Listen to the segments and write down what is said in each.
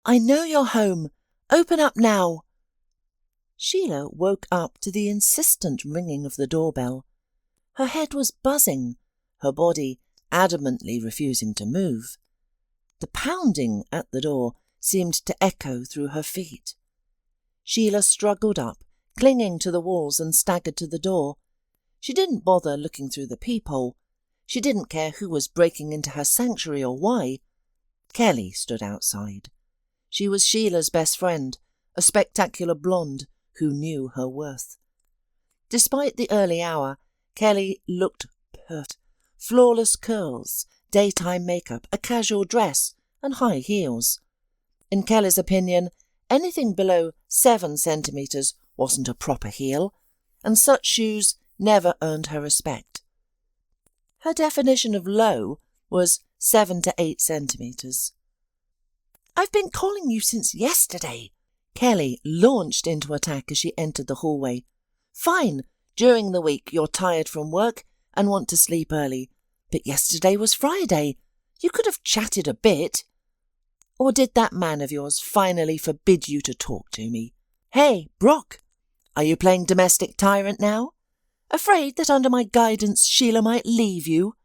I know you're home. Open up now. Sheila woke up to the insistent ringing of the doorbell. Her head was buzzing, her body adamantly refusing to move. The pounding at the door seemed to echo through her feet. Sheila struggled up, clinging to the walls, and staggered to the door. She didn't bother looking through the peephole. She didn't care who was breaking into her sanctuary or why. Kelly stood outside. She was Sheila's best friend, a spectacular blonde who knew her worth. Despite the early hour, Kelly looked perfect. Flawless curls, daytime makeup, a casual dress, and high heels. In Kelly's opinion, anything below 7 centimetres wasn't a proper heel, and such shoes never earned her respect. Her definition of low was 7 to 8 centimetres. "I've been calling you since yesterday." Kelly launched into attack as she entered the hallway. "Fine, during the week you're tired from work and want to sleep early, but yesterday was Friday. You could have chatted a bit. Or did that man of yours finally forbid you to talk to me? Hey, Brock, are you playing domestic tyrant now? Afraid that under my guidance Sheila might leave you?"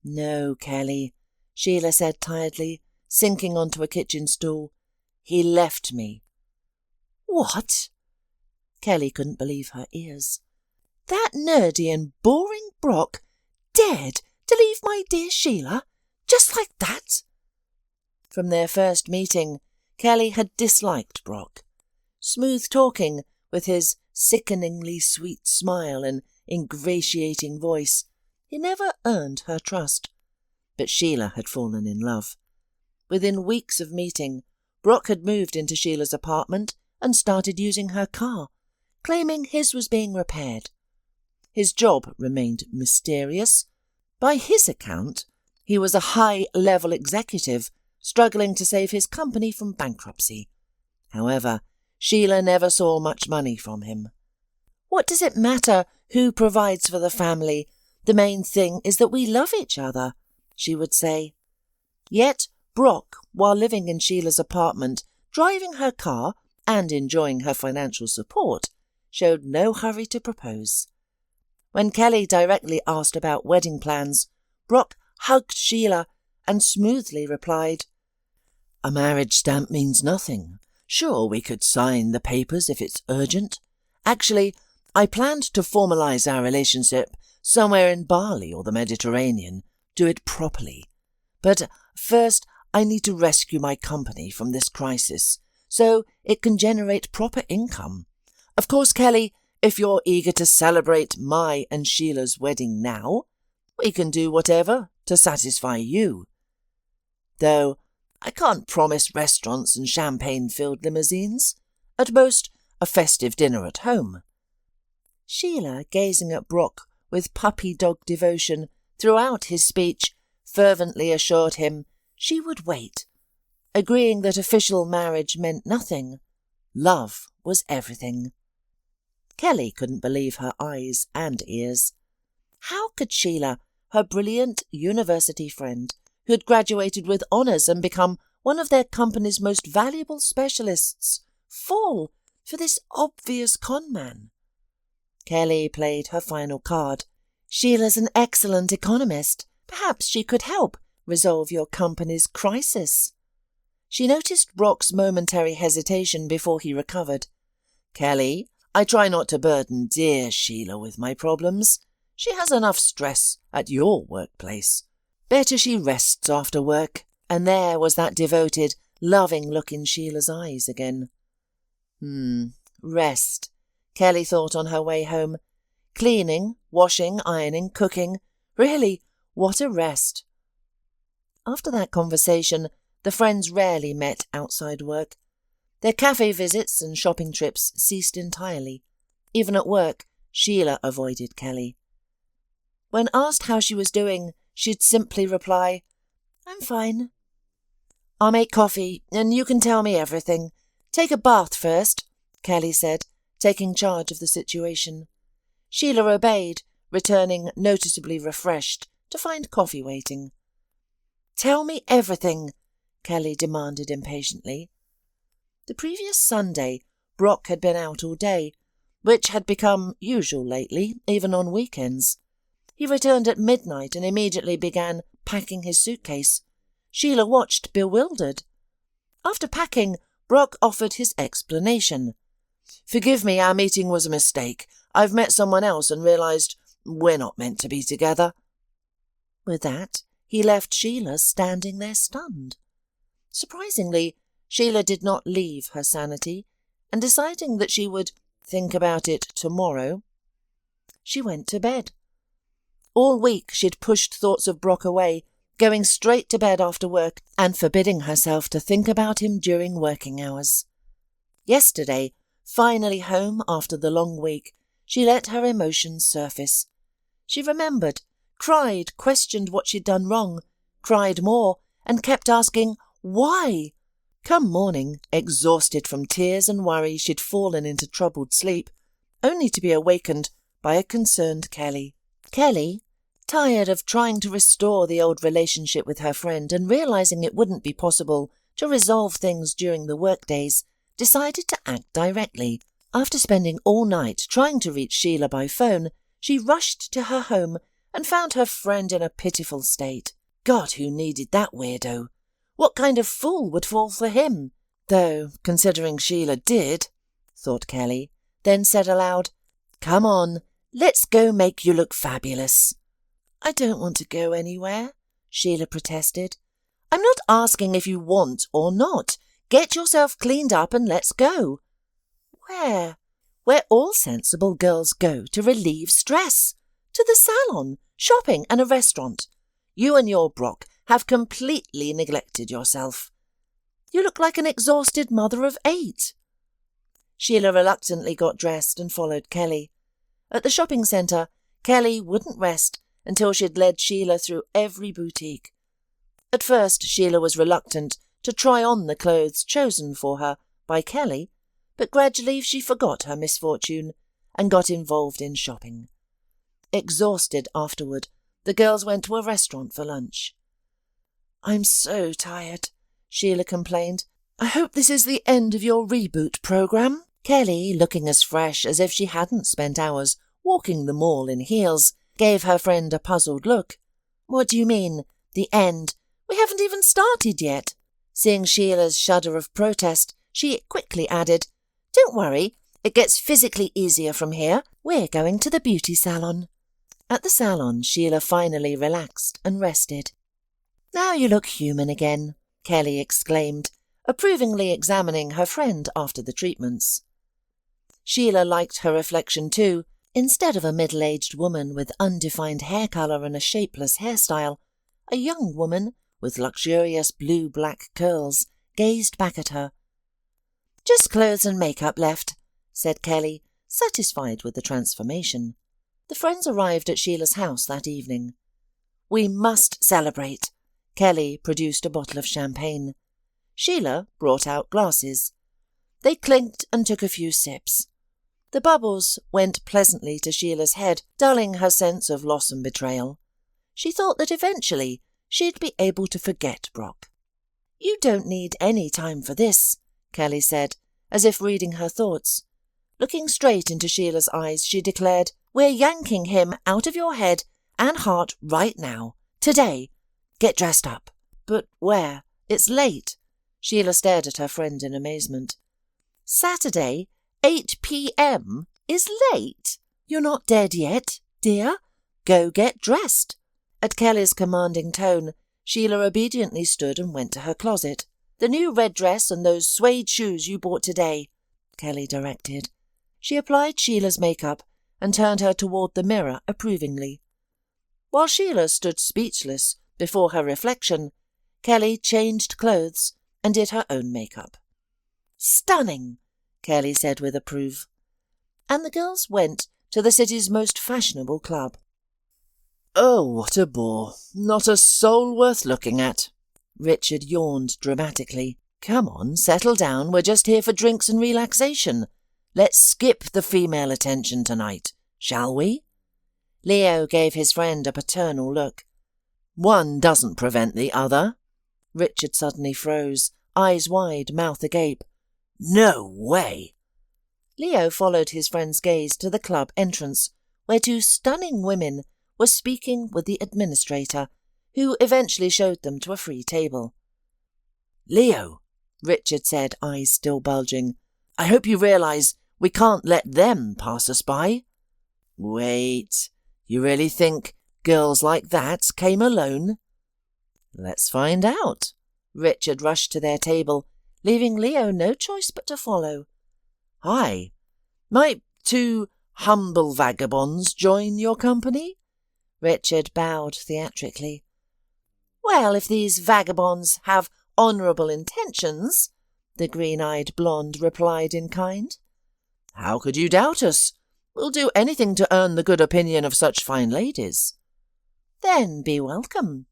"No, Kelly," Sheila said tiredly, sinking onto a kitchen stool. "He left me." "What?" Kelly couldn't believe her ears. "That nerdy and boring Brock dared to leave my dear Sheila? Just like that?" From their first meeting, Kelly had disliked Brock. Smooth-talking, with his sickeningly sweet smile and ingratiating voice, he never earned her trust. But Sheila had fallen in love. Within weeks of meeting, Brock had moved into Sheila's apartment and started using her car, claiming his was being repaired. His job remained mysterious. By his account, he was a high-level executive struggling to save his company from bankruptcy. However, Sheila never saw much money from him. "What does it matter who provides for the family? The main thing is that we love each other," she would say. Yet Brock, while living in Sheila's apartment, driving her car and enjoying her financial support, showed no hurry to propose. When Kelly directly asked about wedding plans, Brock hugged Sheila and smoothly replied, "A marriage stamp means nothing. Sure, we could sign the papers if it's urgent. Actually, I planned to formalize our relationship somewhere in Bali or the Mediterranean, do it properly. But first, I need to rescue my company from this crisis so it can generate proper income. Of course, Kelly, if you're eager to celebrate my and Sheila's wedding now, we can do whatever to satisfy you. Though I can't promise restaurants and champagne-filled limousines. At most, a festive dinner at home." Sheila, gazing at Brock with puppy-dog devotion throughout his speech, fervently assured him she would wait, agreeing that official marriage meant nothing. Love was everything. Kelly couldn't believe her eyes and ears. How could Sheila, her brilliant university friend, who had graduated with honours and become one of their company's most valuable specialists, fall for this obvious conman? Kelly played her final card. "Sheila's an excellent economist. Perhaps she could help resolve your company's crisis." She noticed Brock's momentary hesitation before he recovered. "Kelly, I try not to burden dear Sheila with my problems. She has enough stress at your workplace. Better she rests after work." And there was that devoted, loving look in Sheila's eyes again. Rest, Kelly thought on her way home. Cleaning, washing, ironing, cooking. Really, what a rest. After that conversation, the friends rarely met outside work. Their cafe visits and shopping trips ceased entirely. Even at work, Sheila avoided Kelly. When asked how she was doing, she'd simply reply, "I'm fine." "I'll make coffee, and you can tell me everything. Take a bath first," Kelly said, taking charge of the situation. Sheila obeyed, returning noticeably refreshed to find coffee waiting. "Tell me everything," Kelly demanded impatiently. The previous Sunday, Brock had been out all day, which had become usual lately, even on weekends. He returned at midnight and immediately began packing his suitcase. Sheila watched, bewildered. After packing, Brock offered his explanation. "Forgive me, our meeting was a mistake. I've met someone else and realised we're not meant to be together." With that, he left Sheila standing there stunned. Surprisingly, Sheila did not leave her sanity, and deciding that she would think about it tomorrow, she went to bed. All week she'd pushed thoughts of Brock away, going straight to bed after work and forbidding herself to think about him during working hours. Yesterday, finally home after the long week, she let her emotions surface. She remembered, cried, questioned what she'd done wrong, cried more, and kept asking, why? Come morning, exhausted from tears and worry, she'd fallen into troubled sleep, only to be awakened by a concerned Kelly. Kelly, tired of trying to restore the old relationship with her friend and realising it wouldn't be possible to resolve things during the workdays, decided to act directly. After spending all night trying to reach Sheila by phone, she rushed to her home and found her friend in a pitiful state. God, who needed that weirdo? What kind of fool would fall for him? Though, considering Sheila did, thought Kelly, then said aloud, "Come on, let's go make you look fabulous." "I don't want to go anywhere," Sheila protested. "I'm not asking if you want or not. Get yourself cleaned up and let's go." "Where?" "Where all sensible girls go to relieve stress. To the salon, shopping and a restaurant. You and your Brock have completely neglected yourself. You look like an exhausted mother of 8. Sheila reluctantly got dressed and followed Kelly. At the shopping centre, Kelly wouldn't rest until she'd led Sheila through every boutique. At first, Sheila was reluctant to try on the clothes chosen for her by Kelly, but gradually she forgot her misfortune and got involved in shopping. Exhausted afterward, the girls went to a restaurant for lunch. "I'm so tired," Sheila complained. "I hope this is the end of your reboot program." Kelly, looking as fresh as if she hadn't spent hours walking the mall in heels, gave her friend a puzzled look. "What do you mean, the end? We haven't even started yet." Seeing Sheila's shudder of protest, she quickly added, "Don't worry, it gets physically easier from here. We're going to the beauty salon." At the salon, Sheila finally relaxed and rested. "Now you look human again," Kelly exclaimed, approvingly examining her friend after the treatments. Sheila liked her reflection too. Instead of a middle-aged woman with undefined hair colour and a shapeless hairstyle, a young woman with luxurious blue-black curls gazed back at her. "Just clothes and makeup left," said Kelly, satisfied with the transformation. The friends arrived at Sheila's house that evening. "We must celebrate." Kelly produced a bottle of champagne. Sheila brought out glasses. They clinked and took a few sips. The bubbles went pleasantly to Sheila's head, dulling her sense of loss and betrayal. She thought that eventually she'd be able to forget Brock. "You don't need any time for this," Kelly said, as if reading her thoughts. Looking straight into Sheila's eyes, she declared, "We're yanking him out of your head and heart right now. Today. Get dressed up." "But where? It's late." Sheila stared at her friend in amazement. "Saturday, 8 p.m. is late. You're not dead yet, dear. Go get dressed." At Kelly's commanding tone, Sheila obediently stood and went to her closet. "The new red dress and those suede shoes you bought today," Kelly directed. She applied Sheila's makeup and turned her toward the mirror approvingly. While Sheila stood speechless before her reflection, Kelly changed clothes and did her own makeup. "Stunning," Kelly said with approval. And the girls went to the city's most fashionable club. "Oh, what a bore. Not a soul worth looking at." Richard yawned dramatically. "Come on, settle down. We're just here for drinks and relaxation. Let's skip the female attention tonight, shall we?" Leo gave his friend a paternal look. "One doesn't prevent the other." Richard suddenly froze, eyes wide, mouth agape. No way! Leo followed his friend's gaze to the club entrance, where two stunning women were speaking with the administrator, who eventually showed them to a free table. Leo, Richard said, eyes still bulging, I hope you realise we can't let them pass us by. Wait, you really think girls like that came alone? Let's find out. Richard rushed to their table, leaving Leo no choice but to follow. Hi, might two humble vagabonds join your company? Richard bowed theatrically. Well, if these vagabonds have honourable intentions, the green-eyed blonde replied in kind. How could you doubt us? We'll do anything to earn the good opinion of such fine ladies. Then be welcome.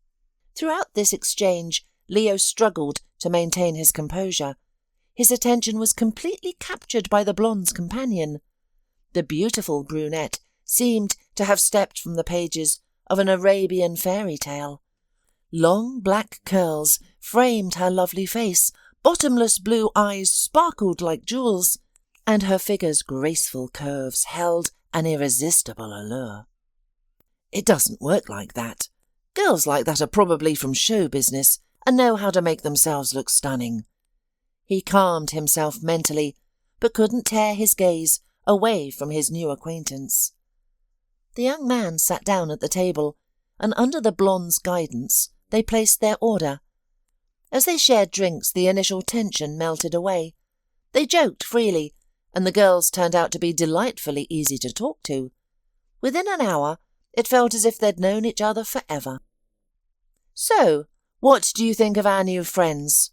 Throughout this exchange, Leo struggled to maintain his composure. His attention was completely captured by the blonde's companion. The beautiful brunette seemed to have stepped from the pages of an Arabian fairy tale. Long black curls framed her lovely face, bottomless blue eyes sparkled like jewels, and her figure's graceful curves held an irresistible allure. It doesn't work like that. Girls like that are probably from show business and know how to make themselves look stunning. He calmed himself mentally, but couldn't tear his gaze away from his new acquaintance. The young man sat down at the table, and under the blonde's guidance they placed their order. As they shared drinks, the initial tension melted away. They joked freely, and the girls turned out to be delightfully easy to talk to. Within an hour, it felt as if they'd known each other forever. So, what do you think of our new friends?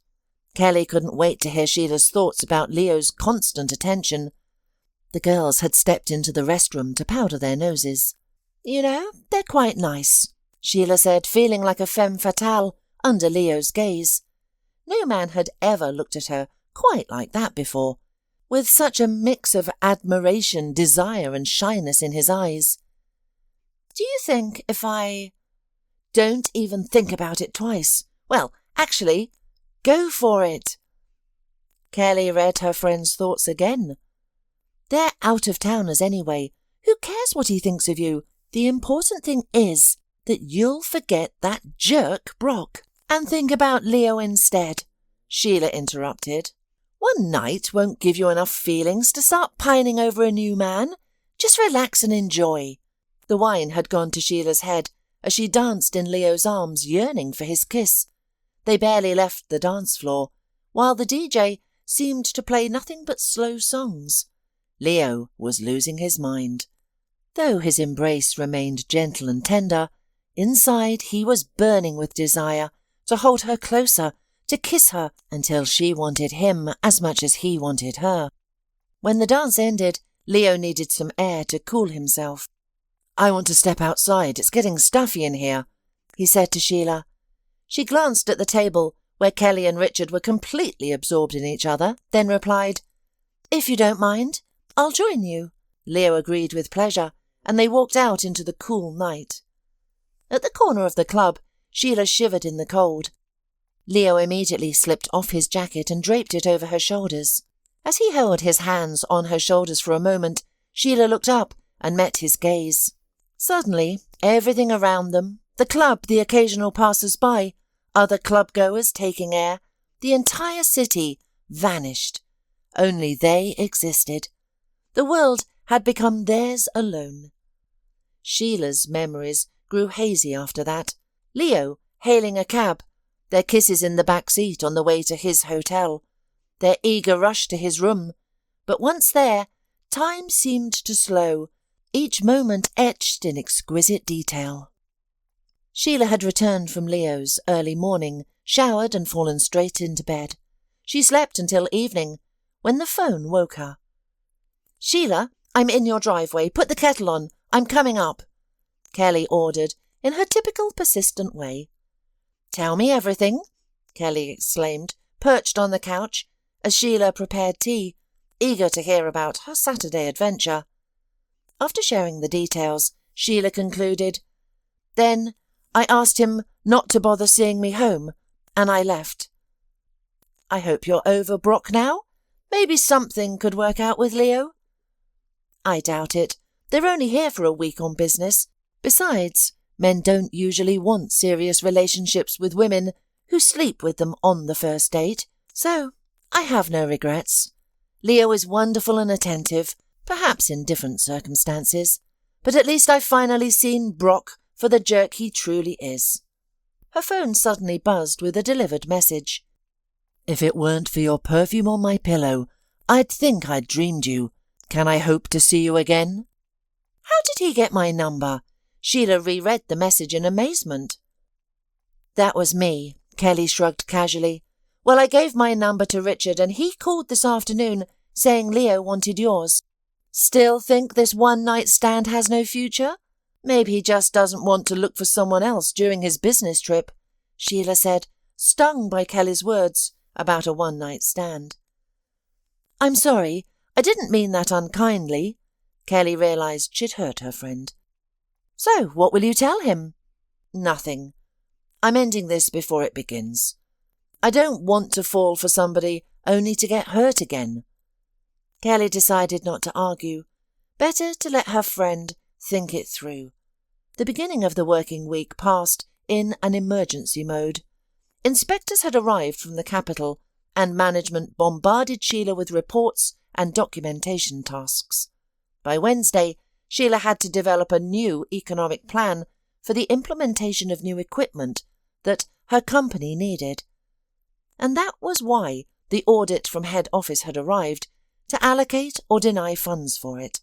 Kelly couldn't wait to hear Sheila's thoughts about Leo's constant attention. The girls had stepped into the restroom to powder their noses. You know, they're quite nice, Sheila said, feeling like a femme fatale under Leo's gaze. No man had ever looked at her quite like that before, with such a mix of admiration, desire and shyness in his eyes. Do you think if I... Don't even think about it twice. Well, actually, go for it. Kelly read her friend's thoughts again. They're out-of-towners anyway. Who cares what he thinks of you? The important thing is that you'll forget that jerk Brock and think about Leo instead, Sheila interrupted. One night won't give you enough feelings to start pining over a new man. Just relax and enjoy. The wine had gone to Sheila's head as she danced in Leo's arms, yearning for his kiss. They barely left the dance floor, while the DJ seemed to play nothing but slow songs. Leo was losing his mind. Though his embrace remained gentle and tender, inside he was burning with desire to hold her closer, to kiss her until she wanted him as much as he wanted her. When the dance ended, Leo needed some air to cool himself. I want to step outside. It's getting stuffy in here, he said to Sheila. She glanced at the table where Kelly and Richard were completely absorbed in each other, then replied, If you don't mind, I'll join you. Leo agreed with pleasure, and they walked out into the cool night. At the corner of the club, Sheila shivered in the cold. Leo immediately slipped off his jacket and draped it over her shoulders. As he held his hands on her shoulders for a moment, Sheila looked up and met his gaze. Suddenly, everything around them, the club, the occasional passers-by, other club-goers taking air, the entire city, vanished. Only they existed. The world had become theirs alone. Sheila's memories grew hazy after that. Leo hailing a cab, their kisses in the back seat on the way to his hotel, their eager rush to his room. But once there, time seemed to slow, each moment etched in exquisite detail. Sheila had returned from Leo's early morning, showered and fallen straight into bed. She slept until evening, when the phone woke her. Sheila, I'm in your driveway. Put the kettle on. I'm coming up, Kelly ordered in her typical persistent way. Tell me everything, Kelly exclaimed, perched on the couch, as Sheila prepared tea, eager to hear about her Saturday adventure. After sharing the details, Sheila concluded, Then I asked him not to bother seeing me home, and I left. I hope you're over Brock now. Maybe something could work out with Leo. I doubt it. They're only here for a week on business. Besides, men don't usually want serious relationships with women who sleep with them on the first date, so I have no regrets. Leo is wonderful and attentive, perhaps in different circumstances, but at least I've finally seen Brock for the jerk he truly is. Her phone suddenly buzzed with a delivered message. If it weren't for your perfume on my pillow, I'd think I'd dreamed you. Can I hope to see you again? How did he get my number? Sheila reread the message in amazement. That was me, Kelly shrugged casually. Well, I gave my number to Richard and he called this afternoon saying Leo wanted yours. Still think this one-night stand has no future? Maybe he just doesn't want to look for someone else during his business trip, Sheila said, stung by Kelly's words about a one-night stand. I'm sorry, I didn't mean that unkindly. Kelly realised she'd hurt her friend. So, what will you tell him? Nothing. I'm ending this before it begins. I don't want to fall for somebody only to get hurt again. Kelly decided not to argue. Better to let her friend think it through. The beginning of the working week passed in an emergency mode. Inspectors had arrived from the capital, and management bombarded Sheila with reports and documentation tasks. By Wednesday, Sheila had to develop a new economic plan for the implementation of new equipment that her company needed. And that was why the audit from head office had arrived, to allocate or deny funds for it.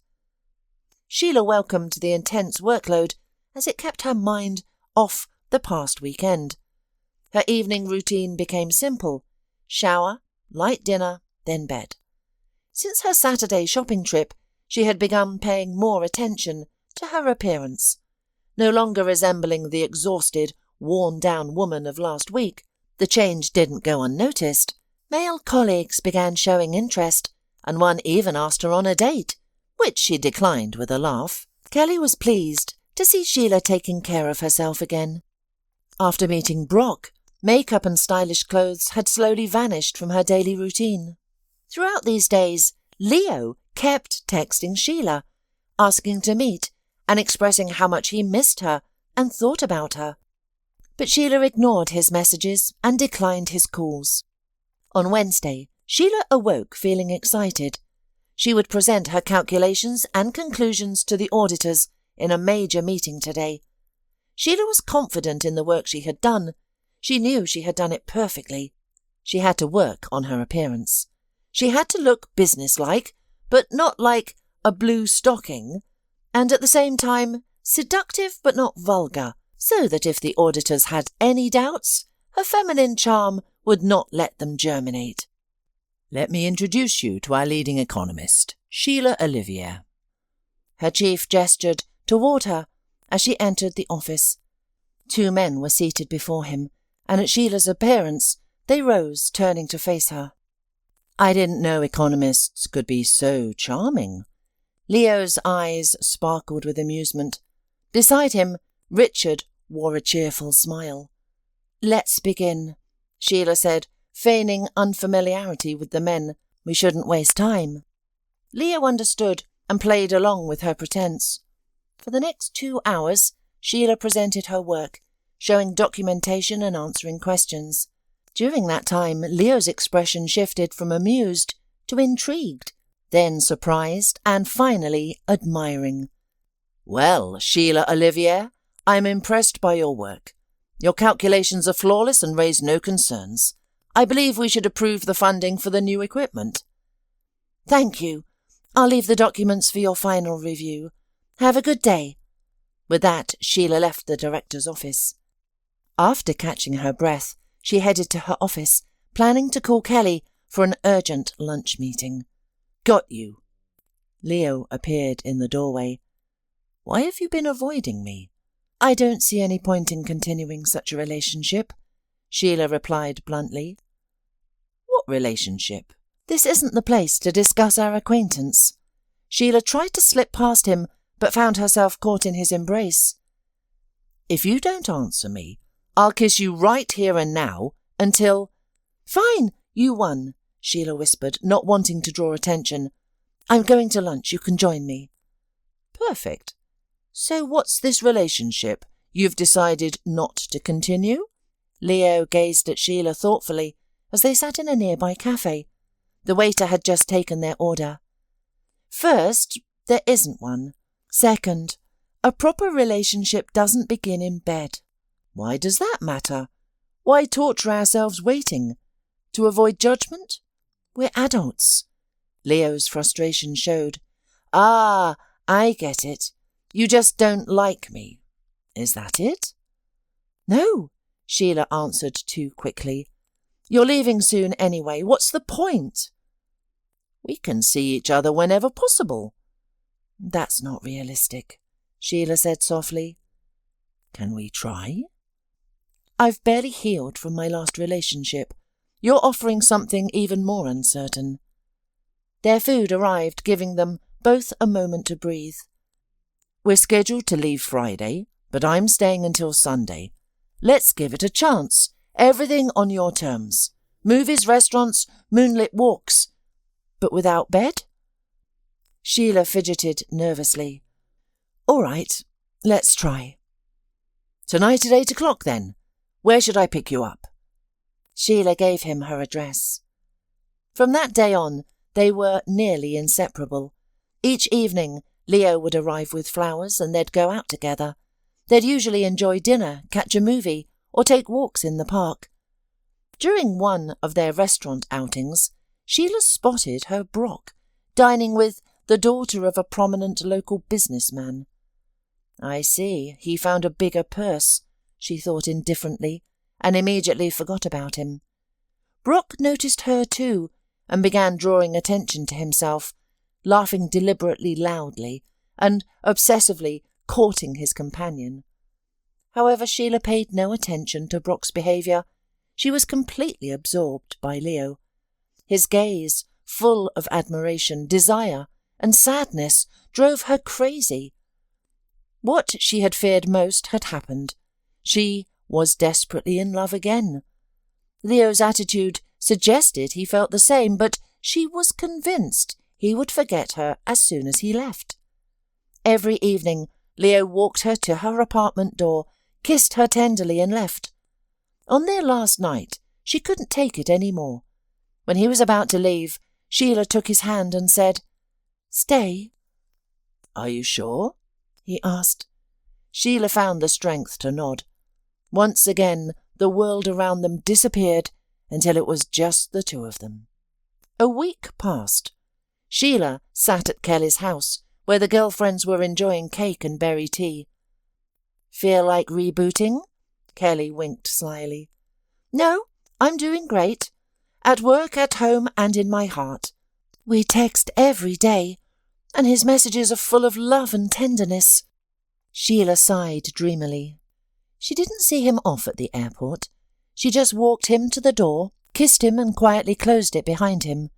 Sheila welcomed the intense workload as it kept her mind off the past weekend. Her evening routine became simple: shower, light dinner, then bed. Since her Saturday shopping trip, she had begun paying more attention to her appearance. No longer resembling the exhausted, worn-down woman of last week, the change didn't go unnoticed. Male colleagues began showing interest, and one even asked her on a date, which she declined with a laugh. Kelly was pleased to see Sheila taking care of herself again. After meeting Brock, makeup and stylish clothes had slowly vanished from her daily routine. Throughout these days, Leo kept texting Sheila, asking to meet and expressing how much he missed her and thought about her. But Sheila ignored his messages and declined his calls. On Wednesday, Sheila awoke feeling excited. She would present her calculations and conclusions to the auditors in a major meeting today. Sheila was confident in the work she had done. She knew she had done it perfectly. She had to work on her appearance. She had to look businesslike, but not like a blue stocking, and at the same time seductive but not vulgar, so that if the auditors had any doubts, her feminine charm would not let them germinate. Let me introduce you to our leading economist, Sheila Olivier. Her chief gestured toward her as she entered the office. Two men were seated before him, and at Sheila's appearance they rose, turning to face her. I didn't know economists could be so charming. Leo's eyes sparkled with amusement. Beside him, Richard wore a cheerful smile. Let's begin, Sheila said, feigning unfamiliarity with the men. We shouldn't waste time. Leo understood and played along with her pretense. For the next 2 hours, Sheila presented her work, showing documentation and answering questions. During that time, Leo's expression shifted from amused to intrigued, then surprised, and finally admiring. Well, Sheila Olivier, I'm impressed by your work. Your calculations are flawless and raise no concerns. I believe we should approve the funding for the new equipment. Thank you. I'll leave the documents for your final review. Have a good day. With that, Sheila left the director's office. After catching her breath, she headed to her office, planning to call Kelly for an urgent lunch meeting. Got you. Leo appeared in the doorway. Why have you been avoiding me? I don't see any point in continuing such a relationship, Sheila replied bluntly. What relationship? This isn't the place to discuss our acquaintance. Sheila tried to slip past him, but found herself caught in his embrace. If you don't answer me, I'll kiss you right here and now Until— "Fine, you won," Sheila whispered, not wanting to draw attention. "I'm going to lunch. You can join me." "Perfect. So what's this relationship? You've decided not to continue?" Leo gazed at Sheila thoughtfully as they sat in a nearby cafe. The waiter had just taken their order. "First, there isn't one. Second, a proper relationship doesn't begin in bed." "Why does that matter? Why torture ourselves waiting? To avoid judgment? We're adults." Leo's frustration showed. "Ah, I get it. You just don't like me. Is that it?" "No," Sheila answered too quickly. "You're leaving soon anyway. What's the point?" "We can see each other whenever possible." "That's not realistic," Sheila said softly. "Can we try?" "I've barely healed from my last relationship. You're offering something even more uncertain." Their food arrived, giving them both a moment to breathe. "We're scheduled to leave Friday, but I'm staying until Sunday. Let's give it a chance. Everything on your terms. Movies, restaurants, moonlit walks. But without bed?" Sheila fidgeted nervously. "All right, let's try." "Tonight at 8 o'clock, then. Where should I pick you up?" Sheila gave him her address. From that day on, they were nearly inseparable. Each evening, Leo would arrive with flowers and they'd go out together. They'd usually enjoy dinner, catch a movie, or take walks in the park. During one of their restaurant outings, Sheila spotted her Brock, dining with the daughter of a prominent local businessman. "I see, he found a bigger purse," she thought indifferently, and immediately forgot about him. Brock noticed her too, and began drawing attention to himself, laughing deliberately loudly, and obsessively courting his companion. However, Sheila paid no attention to Brock's behaviour. She was completely absorbed by Leo. His gaze, full of admiration, desire, and sadness, drove her crazy. What she had feared most had happened. She was desperately in love again. Leo's attitude suggested he felt the same, but she was convinced he would forget her as soon as he left. Every evening, Leo walked her to her apartment door, kissed her tenderly, and left. On their last night, she couldn't take it any more. When he was about to leave, Sheila took his hand and said, "Stay." "Are you sure?" he asked. Sheila found the strength to nod. Once again, the world around them disappeared until it was just the two of them. A week passed. Sheila sat at Kelly's house, where the girlfriends were enjoying cake and berry tea. "Feel like rebooting?" Kelly winked slyly. "No, I'm doing great. At work, at home, and in my heart. We text every day, and his messages are full of love and tenderness." Sheila sighed dreamily. She didn't see him off at the airport. She just walked him to the door, kissed him, and quietly closed it behind him.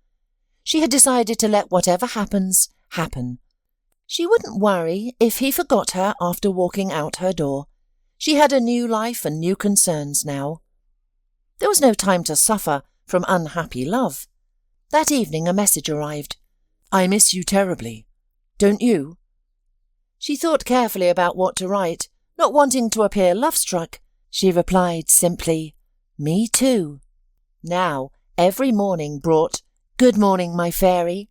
She had decided to let whatever happens, happen. She wouldn't worry if he forgot her after walking out her door. She had a new life and new concerns now. There was no time to suffer from unhappy love. That evening a message arrived. "I miss you terribly. Don't you?" She thought carefully about what to write. Not wanting to appear love-struck, she replied simply, "Me too." Now, every morning brought, "Good morning, my fairy,"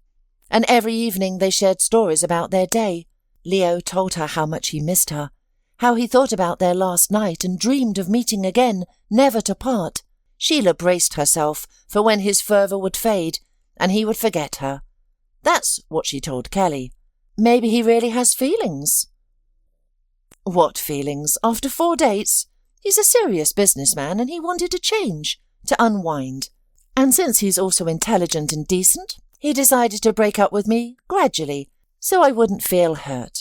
and every evening they shared stories about their day. Leo told her how much he missed her, how he thought about their last night and dreamed of meeting again, never to part. Sheila braced herself for when his fervour would fade and he would forget her. That's what she told Kelly. Maybe he really has feelings. What feelings? After 4 dates? He's a serious businessman and he wanted to change, to unwind. And since he's also intelligent and decent, he decided to break up with me gradually, so I wouldn't feel hurt.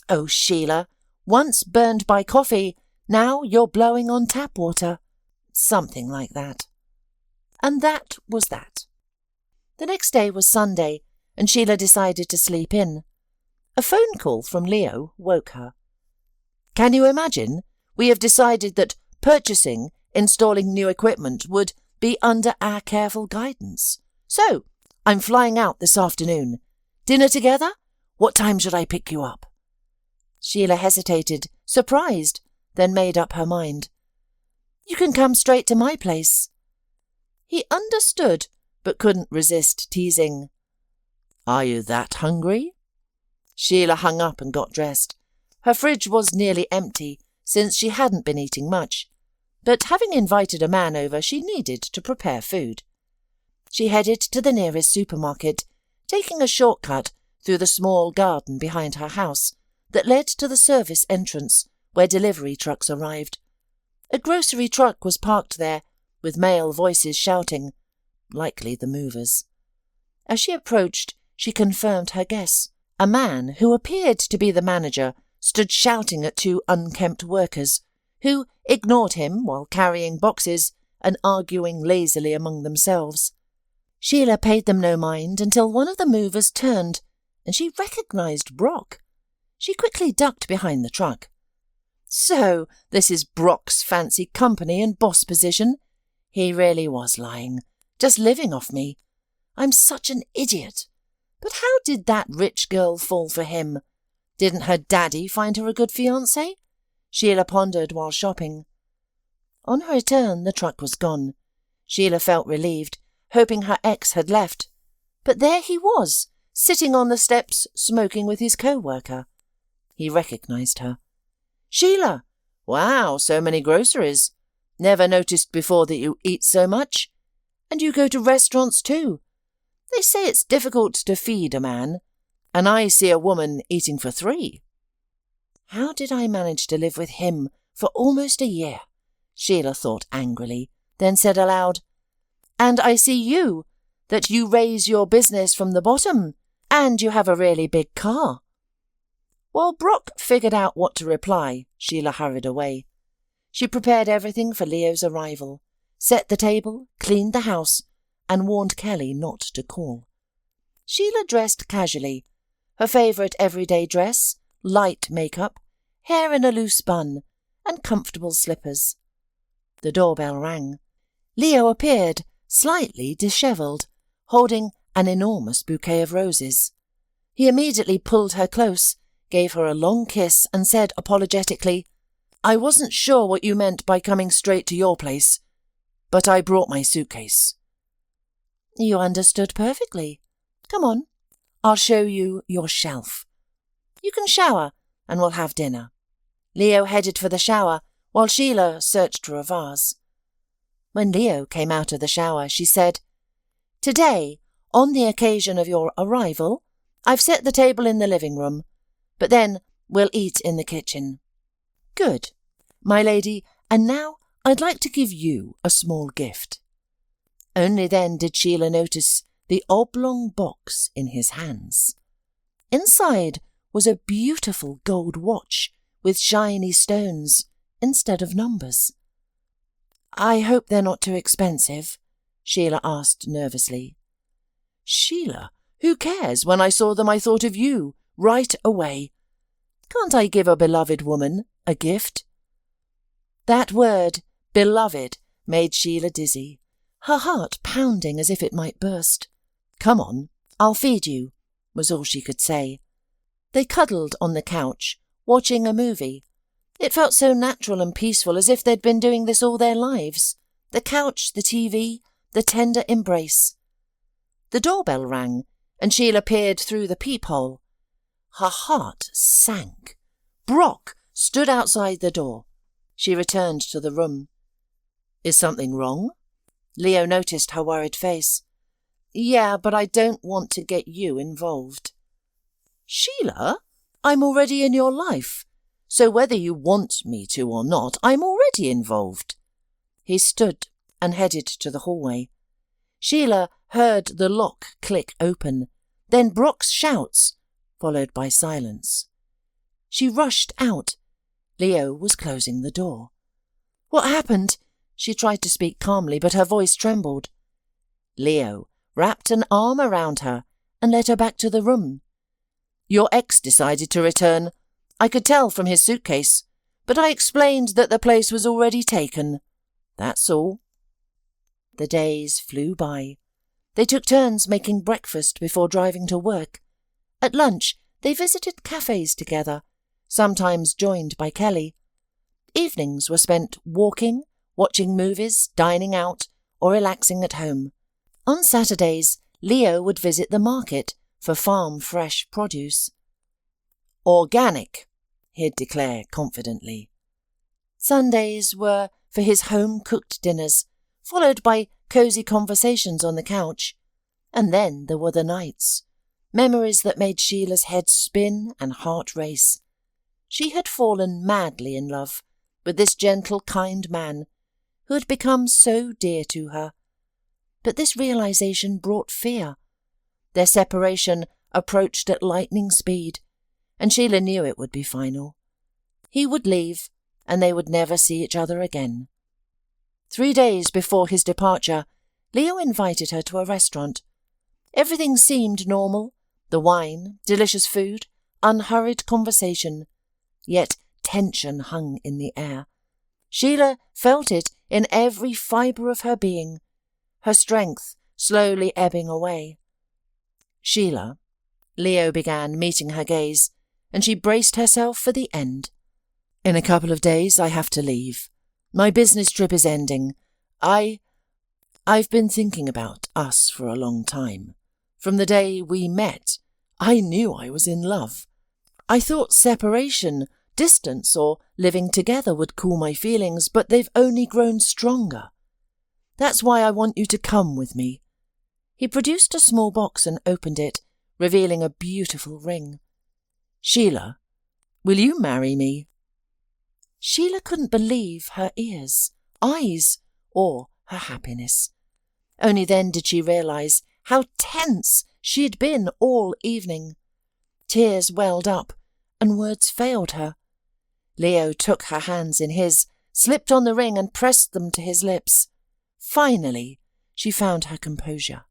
Oh, Sheila, once burned by coffee, now you're blowing on tap water. Something like that. And that was that. The next day was Sunday, and Sheila decided to sleep in. A phone call from Leo woke her. "Can you imagine? We have decided that purchasing installing new equipment would be under our careful guidance. So, I'm flying out this afternoon. Dinner together? What time should I pick you up?" Sheila hesitated, surprised, then made up her mind. "You can come straight to my place." He understood, but couldn't resist teasing. "Are you that hungry?" Sheila hung up and got dressed. Her fridge was nearly empty, since she hadn't been eating much, but having invited a man over, she needed to prepare food. She headed to the nearest supermarket, taking a shortcut through the small garden behind her house that led to the service entrance where delivery trucks arrived. A grocery truck was parked there, with male voices shouting, likely the movers. As she approached, she confirmed her guess. A man, who appeared to be the manager, stood shouting at two unkempt workers, who ignored him while carrying boxes and arguing lazily among themselves. Sheila paid them no mind until one of the movers turned, and she recognized Brock. She quickly ducked behind the truck. "So, this is Brock's fancy company and boss position. He really was lying, just living off me. I'm such an idiot. But how did that rich girl fall for him? Didn't her daddy find her a good fiancé?" Sheila pondered while shopping. On her return, the truck was gone. Sheila felt relieved, hoping her ex had left. But there he was, sitting on the steps, smoking with his co-worker. He recognized her. "Sheila! Wow, so many groceries. Never noticed before that you eat so much. And you go to restaurants too. They say it's difficult to feed a man, and I see a woman eating for 3. How did I manage to live with him for almost a year?" Sheila thought angrily, then said aloud, "And I see that you raise your business from the bottom, and you have a really big car." While Brock figured out what to reply, Sheila hurried away. She prepared everything for Leo's arrival, set the table, cleaned the house, and warned Kelly not to call. Sheila dressed casually, her favourite everyday dress, light makeup, hair in a loose bun, and comfortable slippers. The doorbell rang. Leo appeared, slightly dishevelled, holding an enormous bouquet of roses. He immediately pulled her close, gave her a long kiss, and said apologetically, "I wasn't sure what you meant by coming straight to your place, but I brought my suitcase." "You understood perfectly. Come on, I'll show you your shelf. You can shower, and we'll have dinner." Leo headed for the shower, while Sheila searched for a vase. When Leo came out of the shower, she said, "Today, on the occasion of your arrival, I've set the table in the living room, but then we'll eat in the kitchen." "Good, my lady, and now I'd like to give you a small gift." Only then did Sheila notice the oblong box in his hands. Inside was a beautiful gold watch with shiny stones instead of numbers. "I hope they're not too expensive?" Sheila asked nervously. "Sheila, who cares? When I saw them I thought of you, right away. Can't I give a beloved woman a gift?" That word, beloved, made Sheila dizzy, her heart pounding as if it might burst. "Come on, I'll feed you," was all she could say. They cuddled on the couch, watching a movie. It felt so natural and peaceful, as if they'd been doing this all their lives. The couch, the TV, the tender embrace. The doorbell rang, and Sheila peered through the peephole. Her heart sank. Brock stood outside the door. She returned to the room. "Is something wrong?" Leo noticed her worried face. "Yeah, but I don't want to get you involved." "Sheila, I'm already in your life, so whether you want me to or not, I'm already involved." He stood and headed to the hallway. Sheila heard the lock click open, then Brock's shouts, followed by silence. She rushed out. Leo was closing the door. "What happened?" She tried to speak calmly, but her voice trembled. Leo wrapped an arm around her and led her back to the room. "Your ex decided to return. I could tell from his suitcase, but I explained that the place was already taken." That's all." The days flew by. They took turns making breakfast before driving to work. At lunch, they visited cafes together, sometimes joined by Kelly. Evenings were spent walking, watching movies, dining out, or relaxing at home. On Saturdays, Leo would visit the market for farm-fresh produce. "Organic," he'd declare confidently. Sundays were for his home-cooked dinners, followed by cosy conversations on the couch. And then there were the nights, memories that made Sheila's head spin and heart race. She had fallen madly in love with this gentle, kind man who had become so dear to her. But this realization brought fear. Their separation approached at lightning speed, and Sheila knew it would be final. He would leave, and they would never see each other again. 3 days before his departure, Leo invited her to a restaurant. Everything seemed normal: the wine, delicious food, unhurried conversation. Yet tension hung in the air. Sheila felt it in every fibre of her being, her strength slowly ebbing away. "Sheila," Leo began, meeting her gaze, and she braced herself for the end. "In a couple of days I have to leave. My business trip is ending. I've been thinking about us for a long time. From the day we met, I knew I was in love. I thought separation, distance, or living together would cool my feelings, but they've only grown stronger. That's why I want you to come with me." He produced a small box and opened it, revealing a beautiful ring. "Sheila, will you marry me?" Sheila couldn't believe her ears, eyes, or her happiness. Only then did she realize how tense she had been all evening. Tears welled up, and words failed her. Leo took her hands in his, slipped on the ring and pressed them to his lips. Finally, she found her composure.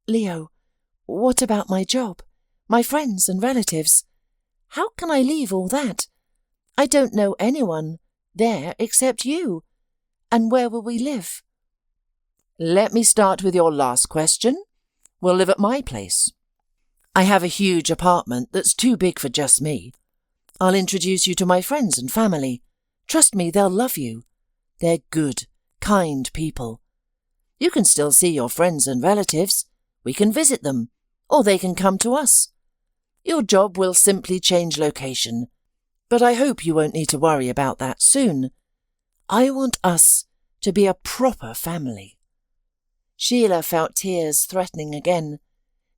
"Leo, what about my job, my friends and relatives? How can I leave all that? I don't know anyone there except you. And where will we live?" "Let me start with your last question. We'll live at my place. I have a huge apartment that's too big for just me. I'll introduce you to my friends and family. Trust me, they'll love you. They're good, kind people. You can still see your friends and relatives. We can visit them, or they can come to us. Your job will simply change location, but I hope you won't need to worry about that soon. I want us to be a proper family." Sheila felt tears threatening again.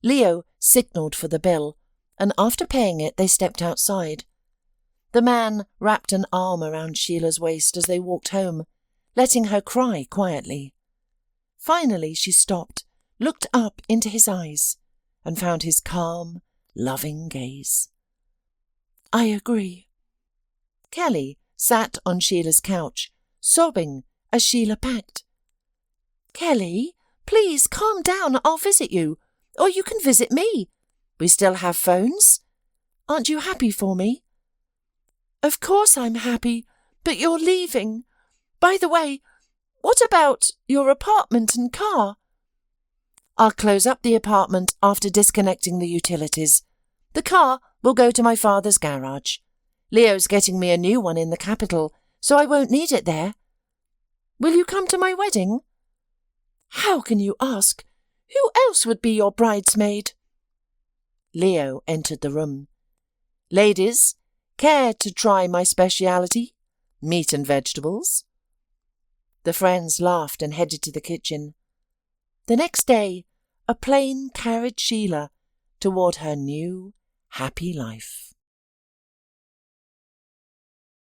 Leo signalled for the bill, and after paying it they stepped outside. The man wrapped an arm around Sheila's waist as they walked home, letting her cry quietly. Finally she stopped, looked up into his eyes, and found his calm, loving gaze. "I agree." Kelly sat on Sheila's couch, sobbing as Sheila packed. "Kelly, please calm down. I'll visit you, or you can visit me. We still have phones. Aren't you happy for me?" "Of course I'm happy, but you're leaving. By the way, what about your apartment and car?" "I'll close up the apartment after disconnecting the utilities. The car will go to my father's garage. Leo's getting me a new one in the capital, so I won't need it there. Will you come to my wedding?" "How can you ask? Who else would be your bridesmaid?" Leo entered the room. "Ladies, care to try my speciality, meat and vegetables?" The friends laughed and headed to the kitchen. The next day, a plane carried Sheila toward her new, happy life.